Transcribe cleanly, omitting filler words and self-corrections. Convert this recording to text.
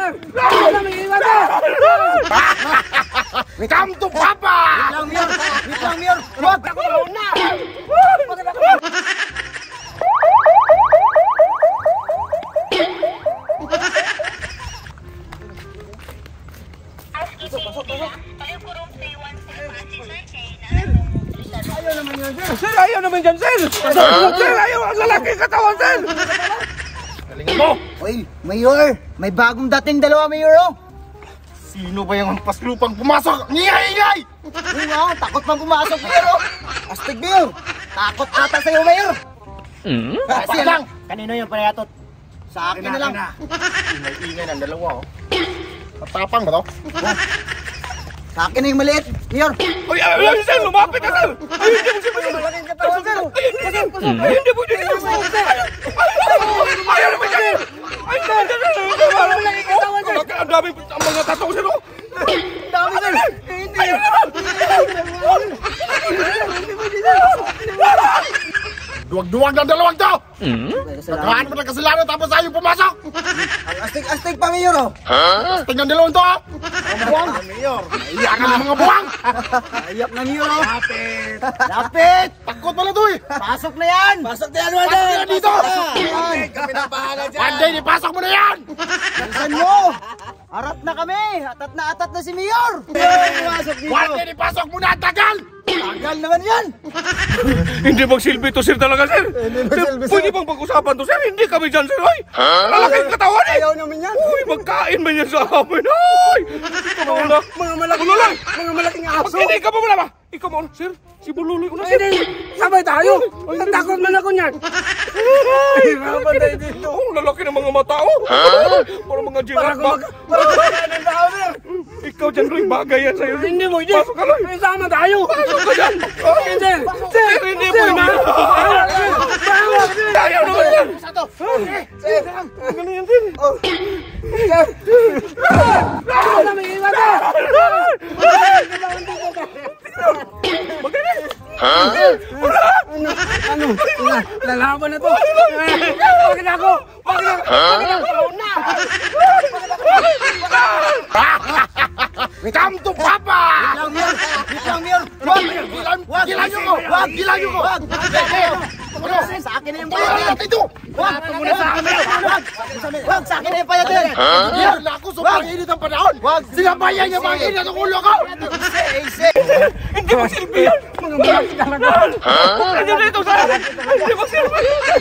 sir! Ayaw na may iwan, sir! Come to Papa! Wait lang, Mayor! Wait lang, Mayor! Wag! Ako na! Sir, ayaw naman dyan, sir! Sir, ayaw ang lalaki katawan, sir! Galingan mo! Uy, Mayor! May bagong dating dalawa, Mayor, oh! Sino ba yung paslupang pumasok? Ngingay-ingay! Uy, wow! Takot pang pumasok, Mayor, oh! Astig, Mayor! Takot ata sa'yo, Mayor! Kasi lang! Kanino yung panayatot? Sa akin na lang! Ingay-ingay ng dalawa, oh. Matapang ba to? Sa akin na yung maliit, Mayor! Uy, sir! Lumapit ka, sir! Ay, hindi mo siya Malaking katawan, sir! Ay, hindi mo siya ayaw naman dyan! Ay, sir! Malaking katawan, sir! Ang dami ang mga tatong, sir! Dami, sir! Hindi! Duwag-duwag ng dalawang to! Nagkaan mo ng kasalanan tapos ayaw pumasok! Ang astig-astig pa, Mayor, oh! Tingnan dalawang to, ha? Buwang! Iyak ng mga buwang! Ayak na, Mayor, oh! Lapit! Lapit! Takot pala to, eh! Pasok na yan! Pasok na yan, Pasok na yan dito! Kami na bahala dyan! Monday, ipasok mo na yan! Bilisan mo! Harap na kami! Atat na si Mayor! Monday, ipasok mo na ang tagal! Tagal naman yan! Hindi magsilbi to, sir, talaga, sir! Pwede bang pag-usapan to, sir? Hindi kami dyan, sir, ay! Lalaking katawan, eh! Ayaw naman yan! Uy, magkain man yan sa amin, ay! Mga malaking aso! Hindi, ikaw mo muna ba? Ikaw mo, sir? Si Bululoy ko na, sir! Sabay tayo! Natakot man ako niyan! Ay, kapatay dito! Ang lalaki ng mga mata, oh! Parang mga giraffe ba? Parang tao, sir! Ikaw dyan, Roy, bagay yan sa'yo. Hindi mo, hindi! Pasok ka, Roy! Sama tayo! Pasok ka dyan! Sir! Sir, hindi mo, hindi! Ayaw naman yan! Sir! Ganun yan, sir! Ayaw na may iwan, sir! Magaling! Ano? Lalaban na to! Bakit ako? Bakit ako? Come to Papa! Wait lang, Mayor! Wag! Gilan nyo ko! Wag! Gilan nyo ko! Wag! Ano? Sa akin na yung Wala payat! natin ito! Wag! Wag! Sa akin na yung payat! Hindi na ako sobrang init ang panahon! Wag! Sinabayan niya mga init ang ulo ko! Hindi mo silbi yan! Mga malaki talaga! Nandiyan dito, sir! Hindi mo silbi yan!